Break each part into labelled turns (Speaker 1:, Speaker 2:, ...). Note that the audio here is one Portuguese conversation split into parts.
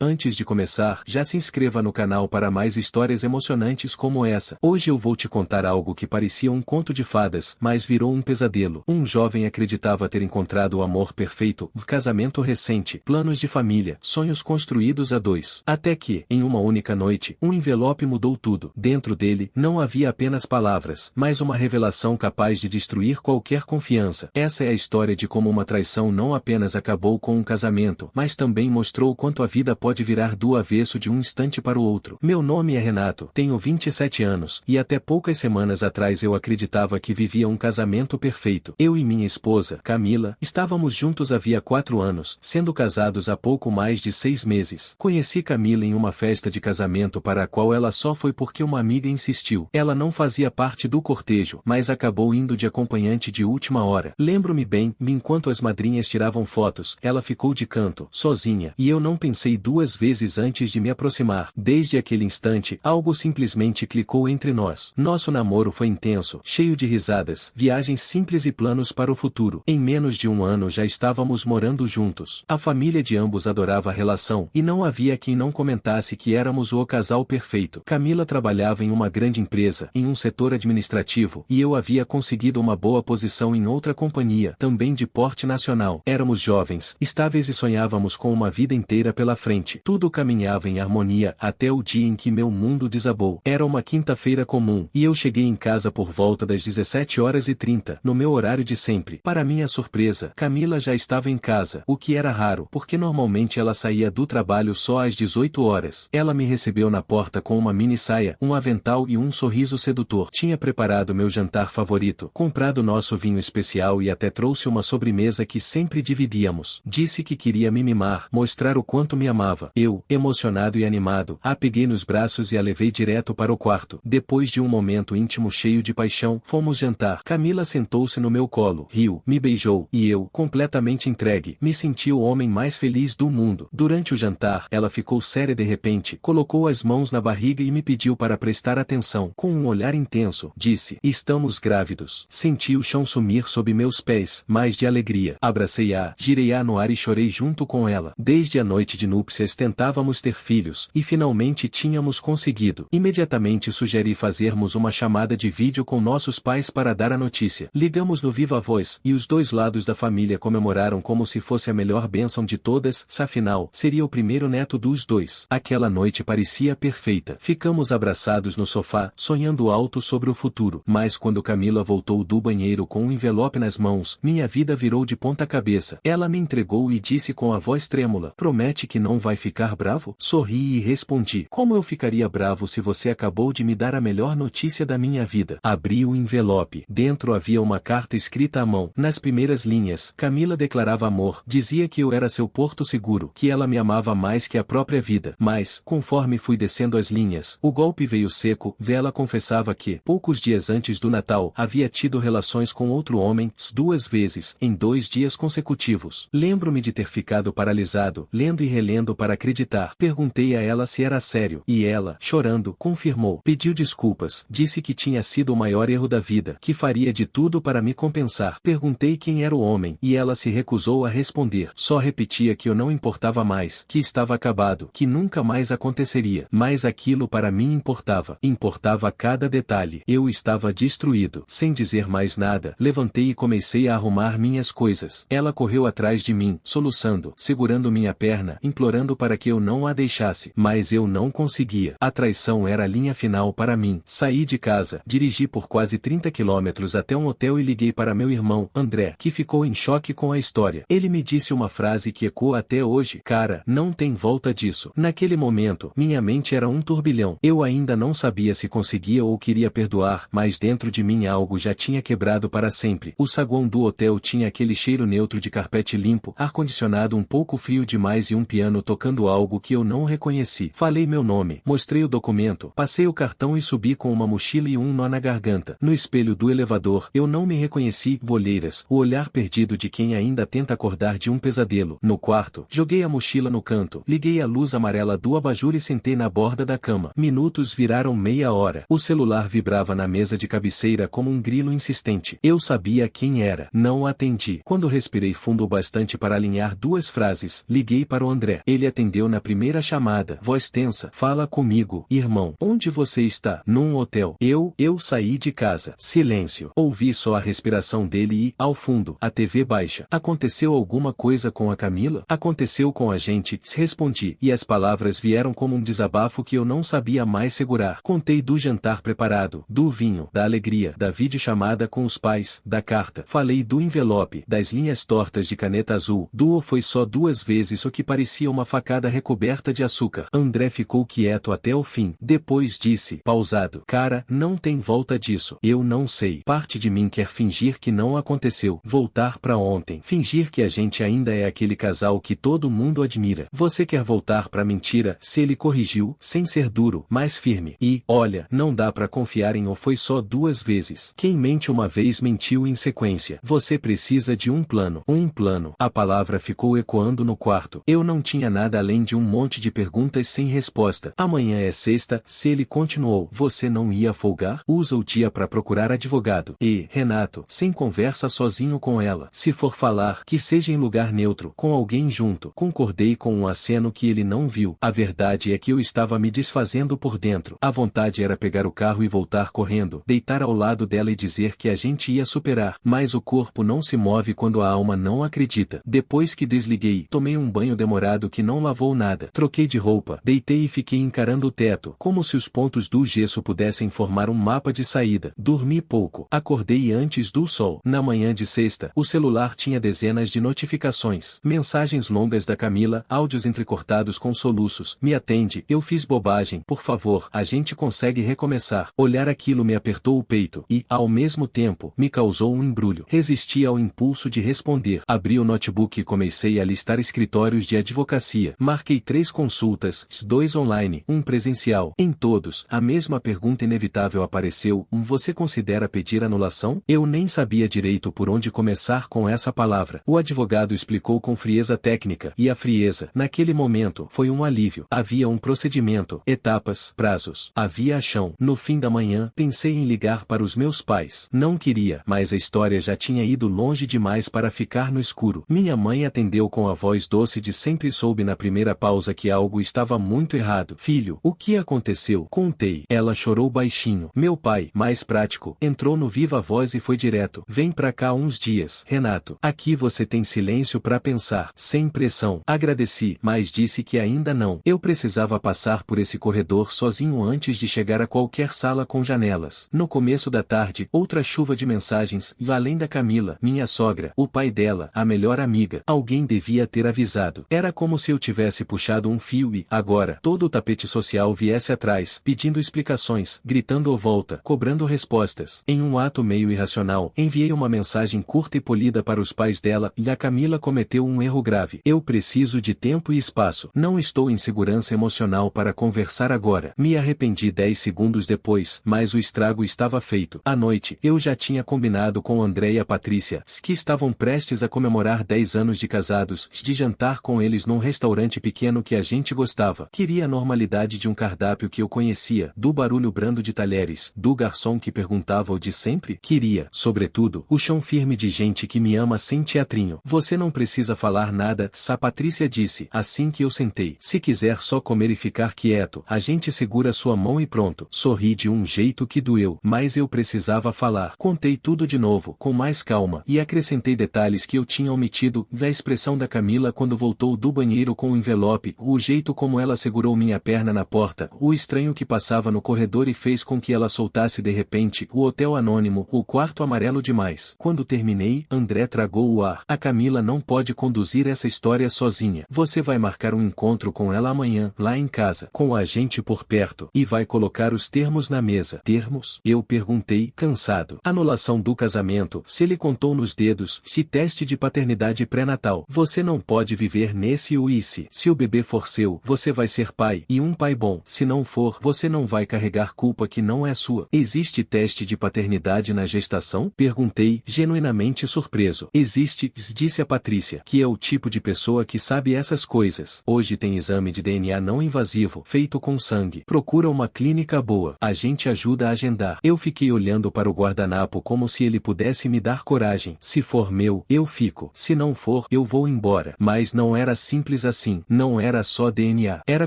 Speaker 1: Antes de começar, já se inscreva no canal para mais histórias emocionantes como essa. Hoje eu vou te contar algo que parecia um conto de fadas, mas virou um pesadelo. Um jovem acreditava ter encontrado o amor perfeito, um casamento recente, planos de família, sonhos construídos a dois. Até que, em uma única noite, um envelope mudou tudo. Dentro dele, não havia apenas palavras, mas uma revelação capaz de destruir qualquer confiança. Essa é a história de como uma traição não apenas acabou com um casamento, mas também mostrou quanto a vida pode virar do avesso de um instante para o outro. Meu nome é Renato, tenho 27 anos, e até poucas semanas atrás eu acreditava que vivia um casamento perfeito. Eu e minha esposa, Camila, estávamos juntos havia 4 anos, sendo casados há pouco mais de 6 meses. Conheci Camila em uma festa de casamento para a qual ela só foi porque uma amiga insistiu. Ela não fazia parte do cortejo, mas acabou indo de acompanhante de última hora. Lembro-me bem, enquanto as madrinhas tiravam fotos, ela ficou de canto, sozinha, e eu não pensei duas vezes antes de me aproximar. Desde aquele instante, algo simplesmente clicou entre nós. Nosso namoro foi intenso, cheio de risadas, viagens simples e planos para o futuro. Em menos de um ano já estávamos morando juntos. A família de ambos adorava a relação, e não havia quem não comentasse que éramos o casal perfeito. Camila trabalhava em uma grande empresa, em um setor administrativo, e eu havia conseguido uma boa posição em outra companhia, também de porte nacional. Éramos jovens, estáveis e sonhávamos com uma vida inteira pela frente. Tudo caminhava em harmonia até o dia em que meu mundo desabou. Era uma quinta-feira comum, e eu cheguei em casa por volta das 17h30, no meu horário de sempre. Para minha surpresa, Camila já estava em casa, o que era raro, porque normalmente ela saía do trabalho só às 18 horas. Ela me recebeu na porta com uma mini saia, um avental e um sorriso sedutor. Tinha preparado meu jantar favorito, comprado nosso vinho especial e até trouxe uma sobremesa que sempre dividíamos. Disse que queria me mimar, mostrar o quanto me amava. Eu, emocionado e animado, a peguei nos braços e a levei direto para o quarto. Depois de um momento íntimo cheio de paixão, fomos jantar. Camila sentou-se no meu colo, riu, me beijou, e eu, completamente entregue, me senti o homem mais feliz do mundo. Durante o jantar, ela ficou séria de repente, colocou as mãos na barriga e me pediu para prestar atenção. Com um olhar intenso, disse: "Estamos grávidos." Senti o chão sumir sob meus pés, mas de alegria. Abracei-a, girei-a no ar e chorei junto com ela. Desde a noite de núpcias tentávamos ter filhos, e finalmente tínhamos conseguido. Imediatamente sugeri fazermos uma chamada de vídeo com nossos pais para dar a notícia. Ligamos no Viva Voz, e os dois lados da família comemoraram como se fosse a melhor bênção de todas, afinal, seria o primeiro neto dos dois. Aquela noite parecia perfeita. Ficamos abraçados no sofá, sonhando alto sobre o futuro. Mas quando Camila voltou do banheiro com um envelope nas mãos, minha vida virou de ponta cabeça. Ela me entregou e disse com a voz trêmula: "Promete que não vai ficar bravo?" Sorri e respondi: "Como eu ficaria bravo se você acabou de me dar a melhor notícia da minha vida?" Abri o envelope. Dentro havia uma carta escrita à mão. Nas primeiras linhas, Camila declarava amor, dizia que eu era seu porto seguro, que ela me amava mais que a própria vida. Mas, conforme fui descendo as linhas, o golpe veio seco. Ela confessava que, poucos dias antes do Natal, havia tido relações com outro homem, 2 vezes, em 2 dias consecutivos. Lembro-me de ter ficado paralisado, lendo e relendo para acreditar. Perguntei a ela se era sério, e ela, chorando, confirmou. Pediu desculpas, disse que tinha sido o maior erro da vida, que faria de tudo para me compensar. Perguntei quem era o homem, e ela se recusou a responder. Só repetia que eu não importava mais, que estava acabado, que nunca mais aconteceria. Mas aquilo para mim importava. Importava cada detalhe. Eu estava destruído. Sem dizer mais nada, levantei e comecei a arrumar minhas coisas. Ela correu atrás de mim, soluçando, segurando minha perna, implorando para que eu não a deixasse. Mas eu não conseguia. A traição era a linha final para mim. Saí de casa, dirigi por quase 30 quilômetros até um hotel e liguei para meu irmão, André, que ficou em choque com a história. Ele me disse uma frase que ecoa até hoje: "Cara, não tem volta disso." Naquele momento, minha mente era um turbilhão. Eu ainda não sabia se conseguia ou queria perdoar, mas dentro de mim algo já tinha quebrado para sempre. O saguão do hotel tinha aquele cheiro neutro de carpete limpo, ar-condicionado um pouco frio demais e um piano tocando algo que eu não reconheci. Falei meu nome, mostrei o documento, passei o cartão e subi com uma mochila e um nó na garganta. No espelho do elevador, eu não me reconheci. Bolheiras, o olhar perdido de quem ainda tenta acordar de um pesadelo. No quarto, joguei a mochila no canto, liguei a luz amarela do abajur e sentei na borda da cama. Minutos viraram meia hora. O celular vibrava na mesa de cabeceira como um grilo insistente. Eu sabia quem era. Não atendi. Quando respirei fundo o bastante para alinhar 2 frases, liguei para o André. Ele atendeu na primeira chamada. Voz tensa. Fala comigo, irmão. Onde você está? Num hotel. Eu saí de casa. Silêncio. Ouvi só a respiração dele e, ao fundo, a TV baixa. Aconteceu alguma coisa com a Camila? Aconteceu com a gente, respondi, e as palavras vieram como um desabafo que eu não sabia mais segurar. Contei do jantar preparado, do vinho, da alegria, da videochamada com os pais, da carta. Falei do envelope, das linhas tortas de caneta azul. Foi só 2 vezes o que parecia uma facada recoberta de açúcar. André ficou quieto até o fim. Depois disse, pausado, cara, não tem volta disso. Eu não sei. Parte de mim quer fingir que não aconteceu. Voltar pra ontem. Fingir que a gente ainda é aquele casal que todo mundo admira. Você quer voltar pra mentira? Se ele corrigiu, sem ser duro, mais firme. E, olha, não dá pra confiar em ou foi só 2 vezes. Quem mente uma vez mentiu em sequência. Você precisa de um plano. Um plano. A palavra ficou ecoando no quarto. Eu não tinha nada além de um monte de perguntas sem resposta. Amanhã é sexta, se ele continuou. Você não ia folgar? Usa o dia pra procurar advogado. E, Renato, sem conversa sozinho com ela. Se for falar, que seja em lugar neutro, com alguém junto. Concordei com um aceno que ele não viu. A verdade é que eu estava me desfazendo por dentro. A vontade era pegar o carro e voltar correndo, deitar ao lado dela e dizer que a gente ia superar. Mas o corpo não se move quando a alma não acredita. Depois que desliguei, tomei um banho demorado que não lavou nada. Troquei de roupa, deitei e fiquei encarando o teto, como se os pontos do gesso pudessem formar um mapa de saída. Dormi pouco. Acordei antes do sol. Na manhã de sexta, o celular tinha dezenas de notificações. Mensagens longas da Camila, áudios entrecortados com soluços. Me atende, eu fiz bobagem, por favor, a gente consegue recomeçar. Olhar aquilo me apertou o peito e, ao mesmo tempo, me causou um embrulho. Resisti ao impulso de responder. Abri o notebook e comecei a listar escritórios de advocacia. Marquei 3 consultas, 2 online, 1 presencial. Em todos, a mesma pergunta inevitável apareceu: você considera pedir anulação? Eu nem sabia direito por onde começar com essa palavra. O advogado explicou com frieza técnica, e a frieza, naquele momento, foi um alívio. Havia um procedimento, etapas, prazos. Havia chão. No fim da manhã, pensei em ligar para os meus pais. Não queria, mas a história já tinha ido longe demais para ficar no escuro. Minha mãe atendeu com a voz doce de sempre. Soube na primeira pausa que algo estava muito errado. Filho, o que aconteceu? Contei. Ela chorou baixinho. Meu pai, mais prático, entrou no viva voz e foi direto. Vem pra cá uns dias. Renato, aqui você tem silêncio pra pensar. Sem pressão. Agradeci, mas disse que ainda não. Eu precisava passar por esse corredor sozinho antes de chegar a qualquer sala com janelas. No começo da tarde, outra chuva de mensagens, e além da Camila, minha sogra, o pai dela, a melhor amiga. Alguém devia ter avisado. Era como se eu tivesse puxado um fio e, agora, todo o tapete social viesse atrás, pedindo explicações, gritando volta, cobrando respostas. Em um ato meio irracional, enviei uma mensagem curta e polida para os pais dela, e a Camila cometeu um erro grave. Eu preciso de tempo e espaço. Não estou em segurança emocional para conversar agora. Me arrependi 10 segundos depois, mas o estrago estava feito. À noite, eu já tinha combinado com André e a Patrícia, que estavam prestes a comemorar 10 anos de casados, de jantar com eles num restaurante pequeno que a gente gostava. Queria a normalidade de um cardápio que eu conhecia, do barulho brando de talheres, do garçom que perguntava o de sempre. Queria, sobretudo, o chão firme de gente que me ama sem teatrinho. Você não precisa falar nada, a Patrícia disse, assim que eu sentei. Se quiser só comer e ficar quieto, a gente segura sua mão e pronto. Sorri de um jeito que doeu, mas eu precisava falar. Contei tudo de novo, com mais calma, e acrescentei detalhes que eu tinha omitido, da expressão da Camila quando voltou do banheiro com o envelope, o jeito como ela segurou minha perna na porta, o estranho que passava no corredor e fez com que ela soltasse de repente, o hotel anônimo, o quarto amarelo demais. Quando terminei, André tragou o ar. A Camila não pode conduzir essa história sozinha. Você vai marcar um encontro com ela amanhã, lá em casa, com a gente por perto, e vai colocar os termos na mesa. Termos? Eu perguntei, cansado. Anulação do casamento, se ele contou nos dedos, se teste de paternidade pré-natal. Você não pode viver nesse uíce. Se o bebê for seu, você vai ser pai, e um pai bom. Se não for, você não vai carregar culpa que não é sua. Existe teste de paternidade na gestação? Perguntei, genuinamente surpreso. Existe, disse a Patrícia, que é o tipo de pessoa que sabe essas coisas. Hoje tem exame de DNA não invasivo, feito com sangue. Procura uma clínica boa. A gente ajuda a agendar. Eu fiquei olhando para o guardanapo como se ele pudesse me dar coragem. Se for meu, eu fico. Se não for, eu vou embora. Mas não era simples assim. Não era só DNA. Era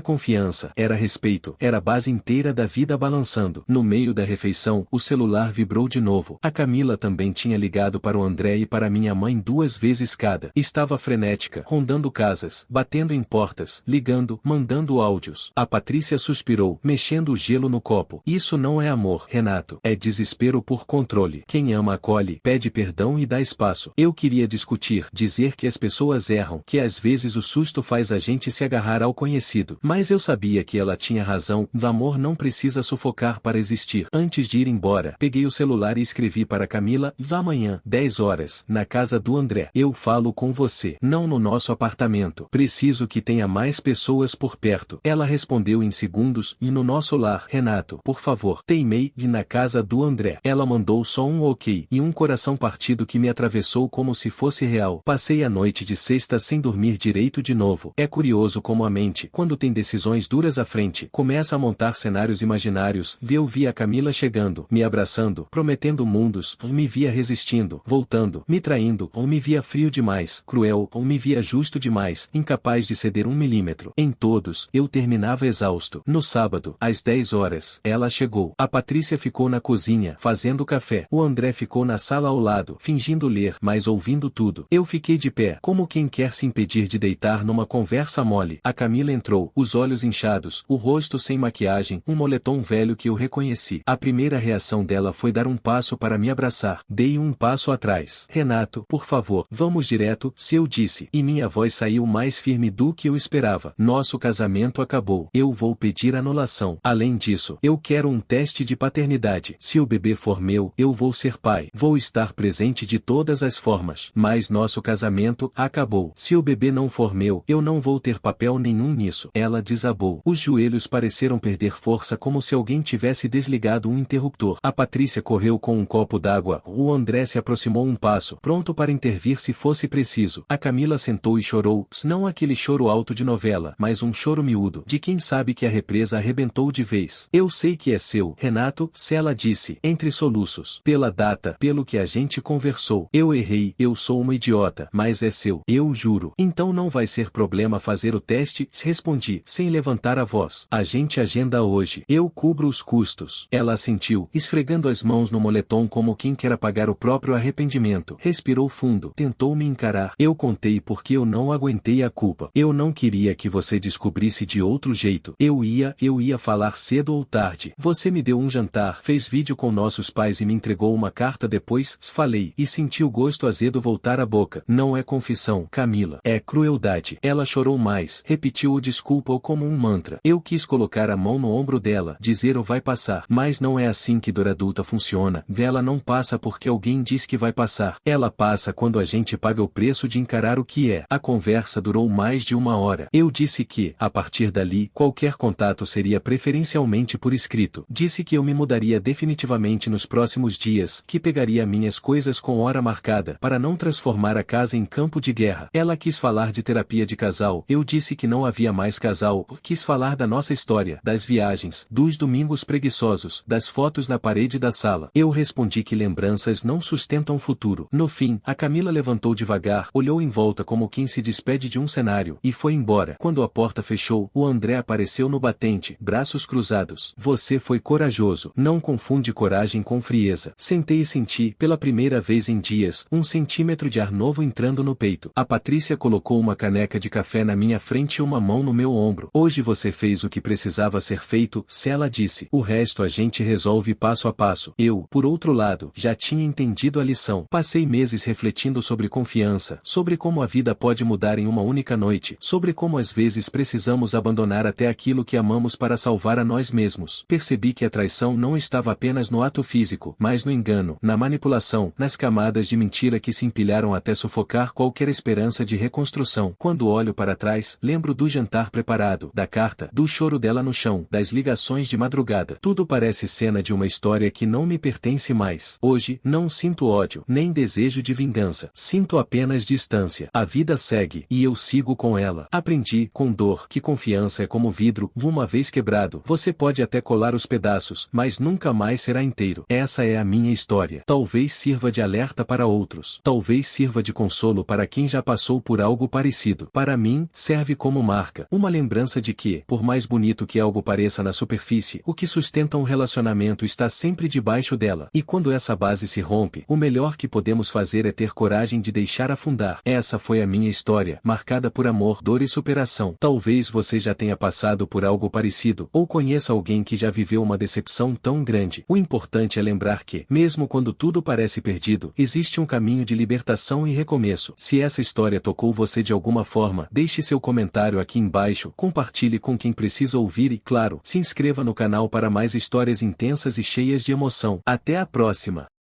Speaker 1: confiança, era respeito, era a base inteira da vida balançando. No meio da refeição, o celular vibrou de novo. A Camila também tinha ligado para o André e para minha mãe 2 vezes cada. Estava frenética, rondando casas, batendo em portas, ligando, mandando áudios. A Patrícia suspirou, mexendo o gelo no copo. Isso não é amor, Renato. É desespero por controle. Quem ama acolhe, pede perdão e dá espaço. Eu queria discutir, dizer que as pessoas erram, que às vezes o susto faz a gente se agarrar ao conhecido. Mas eu sabia que ela tinha razão, o amor não precisa sufocar para existir. Antes de ir embora, peguei o celular e escrevi para Camila, amanhã, 10 horas, na casa do André. Eu falo com você, não no nosso apartamento. Preciso que tenha mais pessoas por perto. Ela respondeu em segundos, e no nosso lar, Renato, por favor. Teimei, de na casa do André. Ela mandou só um ok, e um coração partido que me atravessou como se fosse real. Passei a noite de sexta sem dormir direito de novo. É curioso como a mente, quando tem decisões duras à frente, começa a montar cenários imaginários. Eu via a Camila chegando, me abraçando, prometendo mundos, ou me via resistindo, voltando, me traindo, ou me via frio demais, cruel, ou me via justo demais, incapaz de ceder 1 milímetro. Em todos, eu terminava exausto. No sábado, às 10 horas, ela chegou. A Patrícia ficou na cozinha, fazendo café. O André ficou na sala ao lado, fingindo ler, mas ouvindo tudo. Eu fiquei de pé, como quem quer se impedir de deitar numa conversa mole. A Camila entrou, os olhos inchados, o rosto sem maquiagem, um moletom velho que eu reconheci. A primeira reação dela foi dar um passo para me abraçar. Dei um passo atrás. Renato, por favor, vamos direto, se eu disse, e minha voz saiu mais firme do que eu esperava. Nosso casamento acabou. Eu vou pedir anulação. Além disso, eu quero um teste de paternidade. Se o bebê for meu, eu vou ser pai. Vou estar presente de todas as formas. Mas nosso casamento acabou. Se o bebê não for meu, eu não vou ter papel nenhum nisso. Ela desabou. Os joelhos pareceram perder força como se alguém tivesse desligado um interruptor. A Patrícia correu com um copo d'água. O André se aproximou um passo, pronto para intervir se fosse preciso. A Camila sentou e chorou, não aquele choro alto de novela, mas um choro miúdo, de quem sabe que a represa arrebentou de vez. Eu sei que é seu, Renato, se ela disse, entre soluços. Pela data, pelo que a gente conversou. Eu errei, eu sou uma idiota, mas é seu, eu juro. Então não vai ser problema fazer o teste, respondi, sem levantar a voz. A gente agenda hoje. Eu cubro os custos. Ela assentiu, esfregando as mãos no moletom como quem quer apagar o próprio arrependimento. Respirou fundo, tentou me encarar. Eu contei porque eu não aguentei a culpa. Eu não queria que você descobrisse de outro jeito. Eu ia falar cedo ou tarde. Você me deu um jantar, fez vídeo com nossos pais e me entregou uma carta depois, falei, e senti o gosto azedo voltar à boca. Não é confissão, Camila. É crueldade. Ela chorou mais, repetiu o desculpa como um mantra. Eu quis colocar a mão no ombro dela, dizer o vai passar. Mas não é assim que dor adulta funciona. Ela não passa porque alguém diz que vai passar. Ela passa quando a gente paga o preço de encarar o que é. A conversa durou mais de 1 hora. Eu disse que, a partir dali, qualquer contato seria preferencialmente por escrito. Disse que eu me mudaria definitivamente nos próximos dias, que pegaria minhas coisas com hora marcada, para não transformar a casa em campo de guerra. Ela quis falar de terapia de casal. Eu disse que não havia mais casal. Quis falar da nossa história, das viagens, dos domingos preguiçosos, das fotos na parede da sala. Eu respondi que lembranças não sustentam futuro. No fim, a Camila levantou devagar, olhou em volta como quem se despede de um cenário, e foi embora. Quando a porta fechou, o André apareceu no batente, braços cruzados. Você foi corajoso. Não confunde coragem com frieza. Sentei e senti, pela primeira vez em dias, 1 centímetro de ar novo entrando no peito. A Patrícia colocou uma caneca de café na minha frente e uma mão no meu ombro. Hoje você fez o que precisava ser feito, se ela disse. O resto a gente resolve passo a passo. Eu, por outro lado, já tinha entendido a lição. Passei meses refletindo sobre confiança, sobre como a vida pode mudar em uma única noite, sobre como às vezes precisamos abandonar até aquilo que amamos para salvar a nós mesmos. Percebi que a traição não estava apenas no ato físico, mas no engano, na manipulação, nas camadas de mentira que se empilharam até sufocar qualquer esperança de reconstrução. Quando olho para trás, lembro do jantar preparado, da carta, do choro dela no chão, das ligações de madrugada. Tudo parece cena de uma história que não me pertence mais. Hoje, não sinto ódio, nem desejo de vingança. Sinto apenas distância. A vida segue, e eu sigo com ela. Aprendi, com dor, que confiança é como vidro, uma vez quebrado, você pode até colar os pedaços, mas nunca mais será inteiro. Essa é a minha história. Talvez sirva de alerta para outros. Talvez sirva de consolo para quem já passou por algo parecido. Para para mim, serve como marca, uma lembrança de que, por mais bonito que algo pareça na superfície, o que sustenta um relacionamento está sempre debaixo dela. E quando essa base se rompe, o melhor que podemos fazer é ter coragem de deixar afundar. Essa foi a minha história, marcada por amor, dor e superação. Talvez você já tenha passado por algo parecido, ou conheça alguém que já viveu uma decepção tão grande. O importante é lembrar que, mesmo quando tudo parece perdido, existe um caminho de libertação e recomeço. Se essa história tocou você de alguma forma, deixe seu comentário aqui embaixo, compartilhe com quem precisa ouvir e, claro, se inscreva no canal para mais histórias intensas e cheias de emoção. Até a próxima!